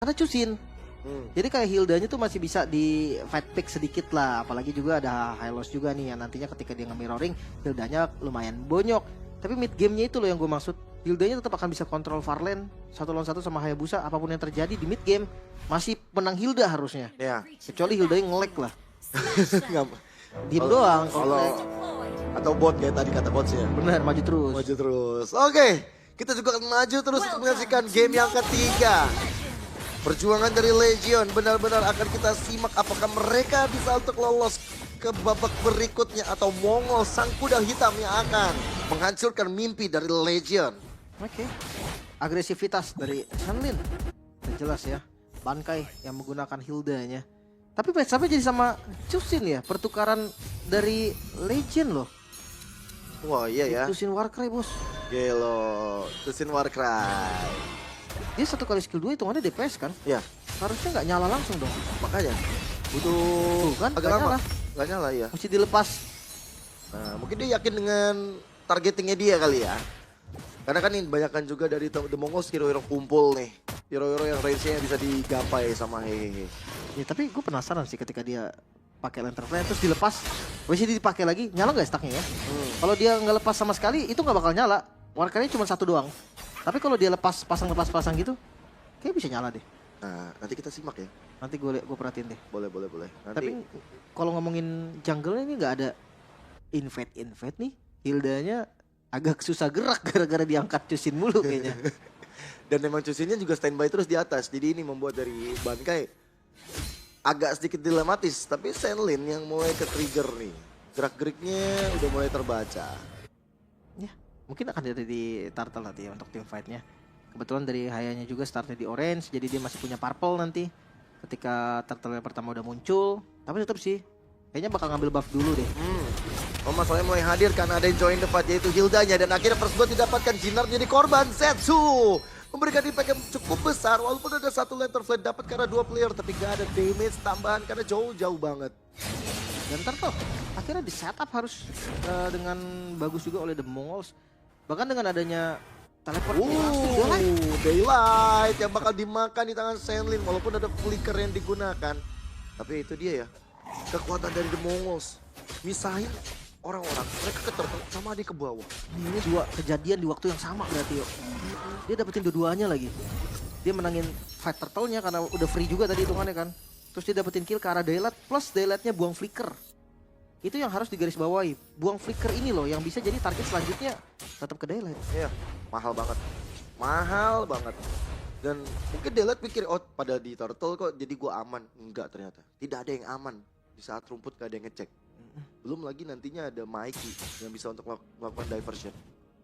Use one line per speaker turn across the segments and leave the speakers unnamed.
karena Chusin. Jadi kayak Hildanya tuh masih bisa di fight pick sedikit lah. Apalagi juga ada Hylos juga nih yang nantinya ketika dia nge-mirroring Hildanya lumayan bonyok. Tapi mid game-nya itu loh yang gue maksud. Hildanya tetap akan bisa kontrol Farlane 1 lawan 1 sama Hayabusa. Apapun yang terjadi di mid game masih menang Hilda harusnya.
Ya.
Kecuali Hildanya nge-lag lah.
Nggak-
Diem doang.
Kalau atau bot kayak tadi kata botnya.
Bener, maju terus.
Maju terus. Oke, kita juga akan maju terus untuk menyaksikan game yang ketiga. Perjuangan dari Legion benar-benar akan kita simak apakah mereka bisa untuk lolos ke babak berikutnya atau Mongol sang kuda hitam yang akan menghancurkan mimpi dari Legion.
Oke. Agresivitas dari Shenlin. Udah jelas ya. Bankai yang menggunakan Hildanya. Tapi match-up jadi sama Chusin ya. Pertukaran dari Legion loh.
Wah iya ya.
Chusin Warcry bos.
Gelo, Tusin Warcry.
Dia 1 kali skill 2 hitungannya DPS kan.
Ya,
Harusnya nggak nyala langsung dong.
makanya butuh
Tuh kan,
agak
nggak
lama.
nyala.
Gak nyala ya.
Mesti dilepas.
Nah, mungkin dia yakin dengan targetingnya dia kali ya. Karena kan ini banyakkan juga dari The Mongols hero-hero kumpul nih. Hero-hero yang range-nya bisa digapai sama hehehe.
Ya tapi gue penasaran sih ketika dia pakai lantern flare terus dilepas. Masih dipakai lagi, nyala nggak stacknya ya? Kalau dia nggak lepas sama sekali itu nggak bakal nyala. Warcry cuma 1 doang. Tapi kalau dia lepas pasang gitu, kayak bisa nyala deh.
Nah, nanti kita simak ya.
Nanti gue perhatiin deh.
Boleh. Nanti
Tapi kalau ngomongin jungle ini nggak ada invade nih. Hildanya agak susah gerak gara-gara diangkat Chusin mulu kayaknya.
dan memang Chusinnya juga standby terus di atas. Jadi ini membuat dari Bankai agak sedikit dilematis. Tapi Shenlin yang mulai ke trigger nih. Gerak-geriknya udah mulai terbaca.
Ya, mungkin akan ada di Turtle nanti ya untuk tim fight-nya. Kebetulan dari Hayanya juga startnya di orange, jadi dia masih punya purple nanti ketika Turtle yang pertama udah muncul. Tapi tetap sih, kayaknya bakal ngambil buff dulu deh.
Oh masalahnya mulai hadir karena ada yang join the fight yaitu Hildanya. Dan akhirnya first blood didapatkan, Jinar menjadi korban. Zetsu memberikan impact yang cukup besar. Walaupun ada 1 lantern flare dapat karena 2 player. Tapi gak ada damage tambahan karena jauh-jauh banget.
Dan Turtle akhirnya di setup harus dengan bagus juga oleh The Mongols. Bahkan dengan adanya teleport langsung
Daylight yang bakal dimakan di tangan Shenlin. Walaupun ada flicker yang digunakan. Tapi itu dia ya, kekuatan dari The Mongols. Misahin orang-orang, mereka ke turtle sama dia ke bawah.
Ini 2 kejadian di waktu yang sama berarti yuk. Dia dapetin dua-duanya lagi. Dia menangin fight turtle-nya karena udah free juga tadi hitungannya kan. Terus dia dapetin kill ke arah Daylight plus Daylight-nya buang flicker. Itu yang harus digarisbawahi. Buang flicker ini loh yang bisa jadi target selanjutnya tetap ke Daylight.
Iya, mahal banget. Mahal banget. Dan mungkin Daylight pikir, oh pada di turtle kok jadi gua aman. Enggak ternyata. Tidak ada yang aman. Di saat rumput gak ada yang ngecek. Belum lagi nantinya ada Mikey yang bisa untuk melakukan diversion.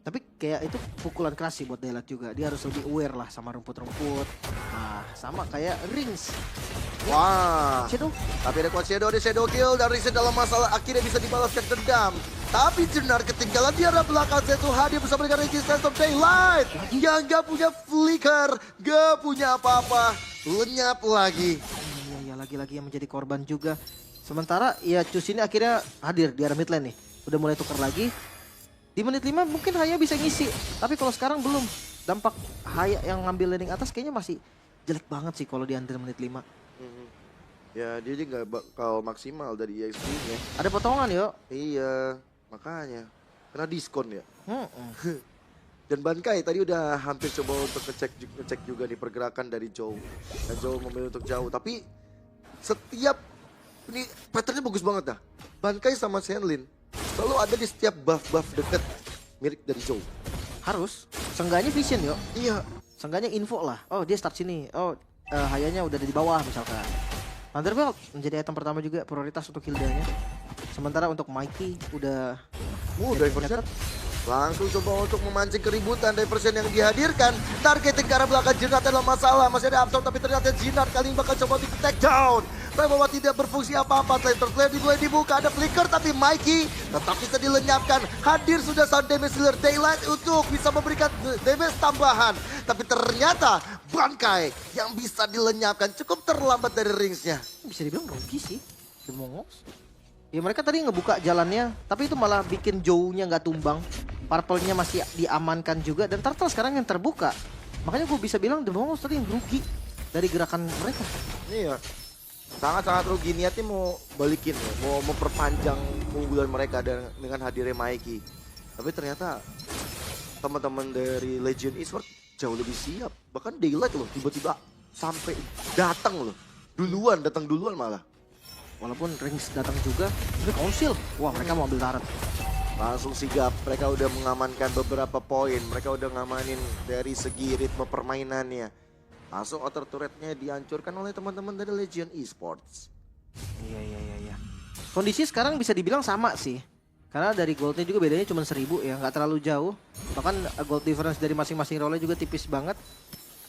Tapi kayak itu pukulan keras sih buat Daylight juga. Dia harus lebih aware lah sama rumput-rumput. Nah, sama kayak Rings.
Wah,
Shadow.
tapi ada kuat Shadow, ada Shadow kill dari dalam masalah akhirnya bisa dibalaskan dendam. Tapi Jinar ketinggalan di arah belakang Zetsu hadir bersama dengan Resistance of Daylight. Yang gak punya flicker, gak punya apa-apa. Lenyap lagi.
Iya, lagi-lagi yang menjadi korban juga. Sementara ya Cus ini akhirnya hadir di arah mid lane nih. Udah mulai tukar lagi. Di menit 5 mungkin Haya bisa ngisi. Tapi kalau sekarang belum. Dampak Haya yang ngambil laning atas kayaknya masih jelek banget sih kalau di under menit 5.
Ya dia juga gak bakal maksimal dari EXP-nya.
Ada potongan yuk.
Iya, makanya. Kena diskon ya. Dan Bankai tadi udah hampir coba untuk ngecek juga nih pergerakan dari Joe. Dan Joe memilih untuk jauh. Tapi setiap ini patternnya bagus banget dah. Bankai sama Shenlin selalu ada di setiap buff-buff deket mirip dari Joe.
Harus. Seenggaknya vision yuk.
Iya.
Seenggaknya info lah. Oh dia start sini. Oh Hayanya udah di bawah misalkan. Thunderbelt menjadi item pertama juga prioritas untuk Hildanya. Sementara untuk Mikey udah
Diversion. Langsung coba untuk memancing keributan. Diversion yang dihadirkan. Targeting ke arah belakang Jinar adalah masalah. Masih ada Absorb tapi ternyata Jinar kali ini bakal coba untuk take down. Tapi bahwa tidak berfungsi apa-apa. Lantern flare dimulai dibuka. Ada flicker tapi Mikey tetap bisa dilenyapkan. Hadir sudah sound damage dealer Daylight untuk bisa memberikan damage tambahan. Tapi ternyata Bankai yang bisa dilenyapkan cukup terlambat dari ringsnya.
bisa dibilang rugi sih The Mongols. Ya mereka tadi ngebuka jalannya, tapi itu malah bikin Joe-nya nggak tumbang. Purple-nya masih diamankan juga dan Turtle sekarang yang terbuka. Makanya gue bisa bilang The Mongols tadi yang rugi. dari gerakan mereka.
Iya. Sangat-sangat rugi niatnya mau balikin ya, mau memperpanjang keunggulan mereka dengan hadirnya Mikey. Tapi ternyata teman-teman dari Legion Esports jauh lebih siap. Bahkan Daylight loh tiba-tiba sampai datang loh. Datang duluan malah.
Walaupun Rings datang juga, tapi Council. Wah, mereka mau ambil turret.
Langsung sigap, mereka udah mengamankan beberapa poin. Mereka udah ngamanin dari segi ritme permainannya. Langsung outer turretnya dihancurkan oleh teman-teman dari Legion Esports.
Iya. Kondisi sekarang bisa dibilang sama sih. Karena dari goldnya juga bedanya cuma 1000 ya, nggak terlalu jauh. Bahkan gold difference dari masing-masing role juga tipis banget.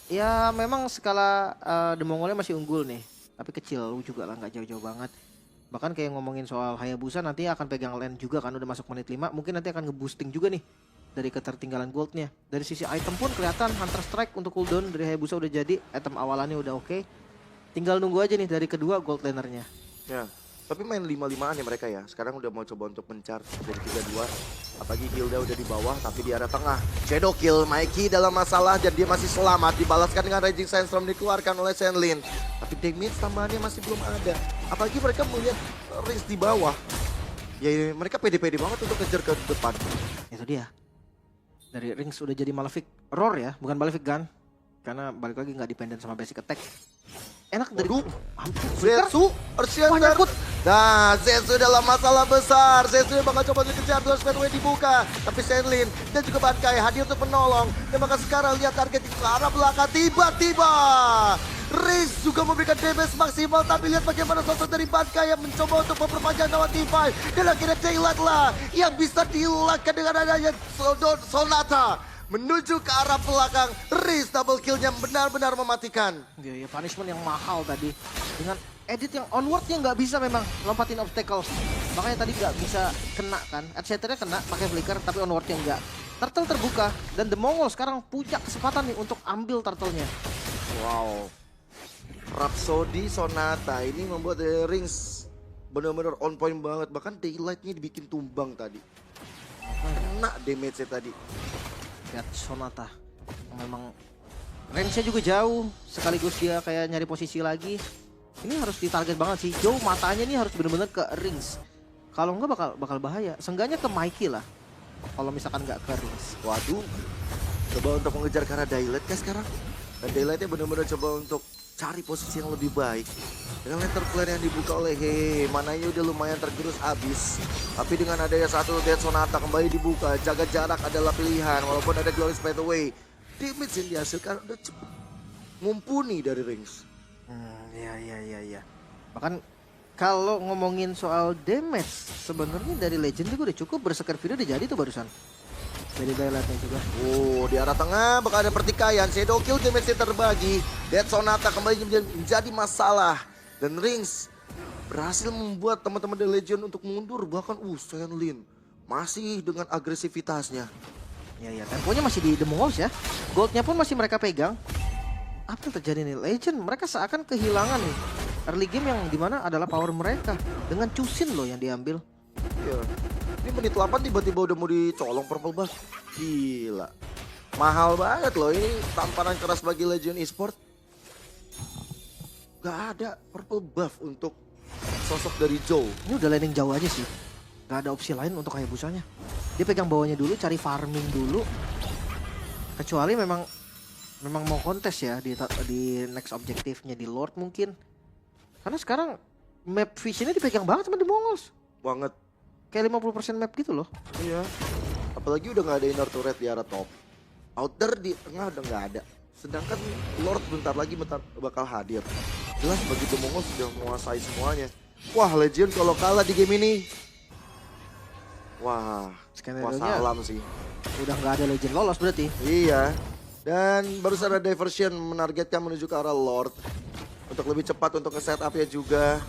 Ya memang skala The Mongolnya masih unggul nih. Tapi kecil juga lah, nggak jauh-jauh banget. Bahkan kayak ngomongin soal Hayabusa nanti akan pegang lane juga kan, udah masuk menit 5. Mungkin nanti akan ngeboosting juga nih dari ketertinggalan goldnya. Dari sisi item pun kelihatan Hunter Strike untuk cooldown dari Hayabusa udah jadi. Item awalannya udah oke. Tinggal nunggu aja nih dari kedua gold lanernya.
Ya. Tapi main 5-5an ya mereka ya. Sekarang udah mau coba untuk mencar dari 3-2. Apalagi Hilda udah di bawah tapi di arah tengah. Shadow kill Mikey dalam masalah dan dia masih selamat. Dibalaskan dengan Raging Sandstorm dikeluarkan oleh Shenlin. Tapi damage tambahannya masih belum ada. Apalagi mereka melihat Rings di bawah. Ya mereka pede-pede banget untuk kejar ke depan.
Itu dia. Dari Rings udah jadi Malefic Roar ya, bukan Malefic Gun. Karena balik lagi nggak dependent sama basic attack. Enak dari
Zetsu, Earthshaker. Nah, Zetsu dalam masalah besar. Zetsu yang bakal coba dikejar, dua speedway dibuka. Tapi Shenlin dan juga Bankai hadir untuk menolong. Dan maka sekarang lihat target di arah belakang. Tiba-tiba Riz juga memberikan damage maksimal. Tapi lihat bagaimana sosok dari Bankai yang mencoba untuk memperpanjang nyawa T5. Dan akhirnya Daylight lah yang bisa dihilangkan dengan adanya Sonata. Menuju ke arah belakang, Riz double kill-nya benar-benar mematikan.
Iya, punishment yang mahal tadi. Dengan edit yang onward-nya nggak bisa memang lompatin obstacle. Makanya tadi nggak bisa kena kan. Adseternya kena pakai flicker, tapi onward-nya nggak. Turtle terbuka, dan The Mongol sekarang punya kesempatan nih untuk ambil turtle-nya.
Wow. Rhapsody Sonata ini membuat The Rings benar-benar on point banget. Bahkan Daylight-nya dibikin tumbang tadi. Kena damage-nya tadi.
Lihat Sonata yang memang range-nya juga jauh, sekaligus dia kayak nyari posisi lagi. Ini harus ditarget banget sih. Joe matanya nih harus bener-bener ke Rings. Kalau enggak bakal bahaya. Seenggaknya ke Mikey lah. Kalau misalkan nggak ke Rings.
Waduh. Coba untuk mengejar ke arah Daylight kan sekarang. Dan Daylight-nya benar-benar coba untuk cari posisi yang lebih baik. Dengan laser flare yang dibuka oleh Hehe, mananya udah lumayan tergerus abis. Tapi dengan adanya satu Dead Sonata kembali dibuka, jaga jarak adalah pilihan. Walaupun ada Glorious Pathway, damage yang dihasilkan udah cepet mumpuni dari Rings.
Iya. Bahkan kalau ngomongin soal damage, sebenarnya dari Legend juga udah cukup. Berserker video udah jadi tuh barusan. Dari Daylight-nya juga.
Oh, di arah tengah bakal ada pertikaian. Shadow kill damage-nya terbagi. Dead Sonata kembali menjadi masalah. Dan Rings berhasil membuat teman-teman The Legion untuk mundur. Bahkan Shenlin masih dengan agresivitasnya.
Ya, temponya masih di The Mongols ya. Goldnya pun masih mereka pegang. Apa yang terjadi nih? Legend mereka seakan kehilangan nih early game yang dimana adalah power mereka. Dengan Cusin loh yang diambil.
Ya. Ini menit 8 tiba-tiba udah mau dicolong purple buff. Gila. Mahal banget loh ini tamparan keras bagi Legion Esports. Gak ada purple buff untuk sosok dari Joe.
Ini udah landing jauh aja sih. Gak ada opsi lain untuk Hayabusanya. Dia pegang bawahnya dulu, cari farming dulu. Kecuali memang mau kontes ya di next objektifnya di Lord mungkin. Karena sekarang map visionnya dipegang banget sama The Mongols.
Banget.
Kayak 50% map gitu loh.
Iya. Apalagi udah gak ada inner turret di arah top. Outer di tengah udah gak ada. Sedangkan Lord bentar lagi bakal hadir. Jelas bagi The Mongols sudah menguasai semuanya. Wah, Legion kalau kalah di game ini. Wah, wassalam sih.
Udah nggak ada Legend lolos berarti.
Iya. Dan barusan ada diversion menargetkan menuju ke arah Lord. Untuk lebih cepat untuk nge-setup ya juga.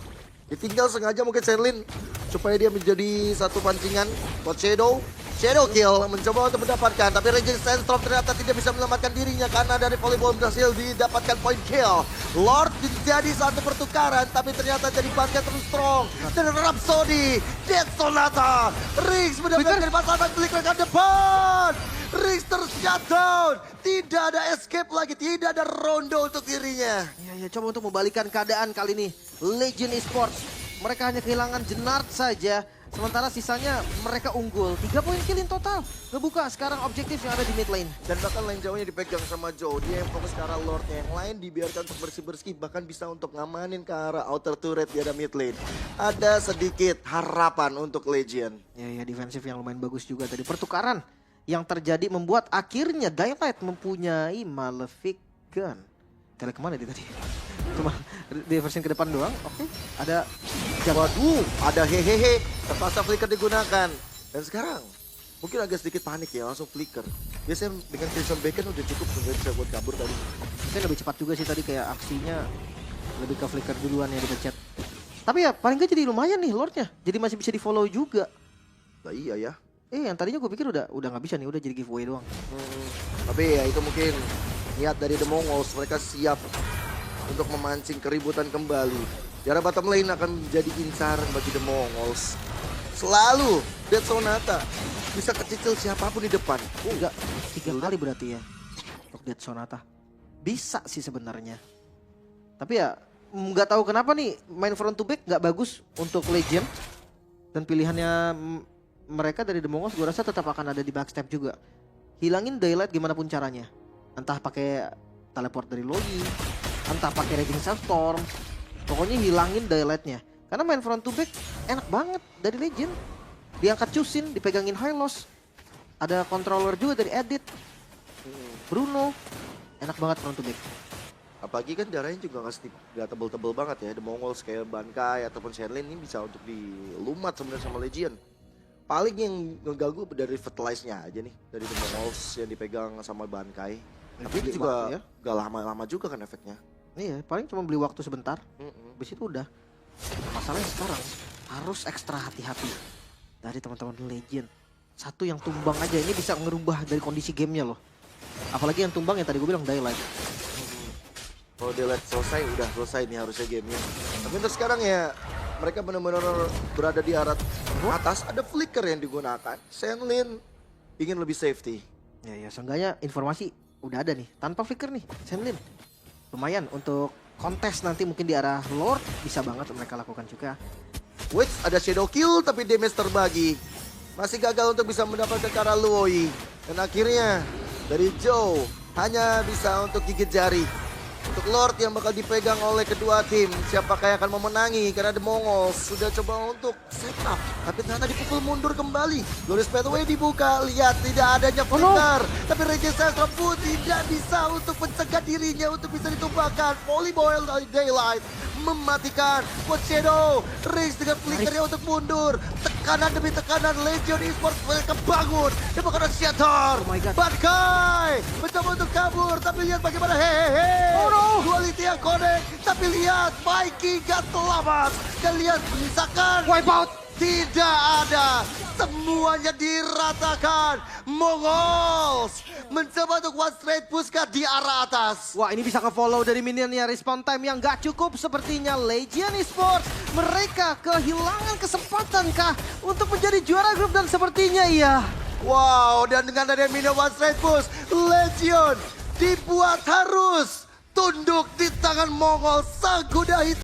Ditinggal sengaja mungkin Shenlin supaya dia menjadi satu pancingan buat Shadow. Shadow kill mencoba untuk mendapatkan, tapi Raging Sandstorm ternyata tidak bisa menyelamatkan dirinya karena dari volleyball berhasil didapatkan point kill. Lord jadi satu pertukaran, tapi ternyata jadi Bankai terus strong. Dan Rhapsody, Dead Sonata, Rings mendapatkan masalah klik rekan depan. Richter shutdown. Tidak ada escape lagi, tidak ada rondo untuk dirinya.
Ya, coba untuk membalikkan keadaan kali ini. Legend Esports, mereka hanya kehilangan Jenard saja. Sementara sisanya mereka unggul. 3 poin kill in total. Ngebuka sekarang objektif yang ada di mid lane.
Dan bahkan lane jauhnya dipegang sama Joe. Dia yang fokus ke arah Lordnya. Yang lain dibiarkan untuk bersih-bersih. Bahkan bisa untuk ngamanin ke arah outer turret di ada mid lane. Ada sedikit harapan untuk Legion.
Ya, defensif yang lumayan bagus juga tadi. Pertukaran yang terjadi membuat akhirnya Daylight mempunyai Malefic Gun. Tele kemana dia tadi? Cuma diversion ke depan doang. Oke, ada
Waduh, ada hehehe. Terpaksa flicker digunakan. Dan sekarang mungkin agak sedikit panik ya, langsung flicker. Biasanya dengan Crimson Beacon udah cukup sebenarnya buat kabur tadi.
mungkin lebih cepat juga sih tadi, kayak aksinya lebih ke flicker duluan ya dipencet. Tapi ya paling gak jadi lumayan nih Lordnya. Jadi masih bisa di follow juga.
Nah iya ya.
Yang tadinya gue pikir udah nggak bisa nih, udah jadi giveaway doang.
Tapi ya itu mungkin niat dari The Mongols, mereka siap untuk memancing keributan kembali. Di arah bottom lane akan menjadi incaran bagi The Mongols. Selalu Dead Sonata bisa kecicil siapapun di depan.
Oh enggak, 3 kali berarti ya untuk Dead Sonata. Bisa sih sebenarnya. Tapi ya nggak tahu kenapa nih main front to back nggak bagus untuk Legend. Dan pilihannya mereka dari The Mongols gue rasa tetap akan ada di backstab juga. Hilangin Daylight gimana pun caranya. Entah pakai teleport dari Logi, entah pakai Raging Sandstorm. Pokoknya hilangin Daylight-nya. Karena main front to back enak banget dari Legend. Diangkat Chusin, dipegangin Hylos. Ada controller juga dari Edit. Bruno. Enak banget front to back.
Apalagi kan darahnya juga nggak tebel-tebel banget ya. The Mongols kayak Bankai ataupun Shenlin ini bisa untuk dilumat sebenarnya sama Legion. Paling yang ngeganggu dari fertilize-nya aja nih. Dari The Mongols yang dipegang sama Bankai. Tapi itu juga gak lama-lama juga kan efeknya.
Iya, paling cuma beli waktu sebentar. Habis itu udah. Masalahnya sekarang harus ekstra hati-hati dari teman-teman Legend. Satu yang tumbang aja ini bisa ngerubah dari kondisi gamenya loh. Apalagi yang tumbang yang tadi gue bilang Daylight.
Kalau Daylight selesai, udah selesai nih harusnya gamenya. Tapi untuk sekarang ya mereka benar-benar berada di arah atas. Ada flicker yang digunakan. Shenlin ingin lebih safety.
Ya, seenggaknya informasi udah ada nih. Tanpa flicker nih, Shenlin. Lumayan untuk kontes nanti mungkin di arah Lord bisa banget mereka lakukan juga.
Wait, ada shadow kill tapi damage terbagi. Masih gagal untuk bisa mendapatkan ke arah Luoi. Dan akhirnya dari Joe hanya bisa untuk gigit jari. Untuk Lord yang bakal dipegang oleh kedua tim. Siapakah yang akan memenangi? Karena The Mongols sudah coba untuk setup. Tapi ternyata dipukul mundur kembali. Glorious Pathway dibuka. Lihat tidak adanya flicker. Tapi Raging Sandstorm pun tidak bisa untuk mencegah dirinya untuk bisa ditumbangkan. Volleyboil dari Daylight mematikan Quad Shadow. Race dengan flickernya untuk mundur. Tekanan demi tekanan Legion Esports mereka bangun. Dia bakal ada Shatter.
Oh my God.
Bankai mencoba untuk kabur. Tapi lihat bagaimana hehehe. Duality yang connect. Tapi lihat Mikey gak selamat. Dan lihat misalkan
Wipeout.
tidak ada. Semuanya diratakan. Mongols mencoba untuk one straight push di arah atas.
Wah, ini bisa ke-follow dari minionnya. Respawn time yang gak cukup sepertinya Legion Esports. Mereka kehilangan kesempatan kah untuk menjadi juara grup, dan sepertinya iya.
Wow, dan dengan adanya minion one straight push, Legion dibuat harus tunduk di tangan Mongol sang kuda hitam.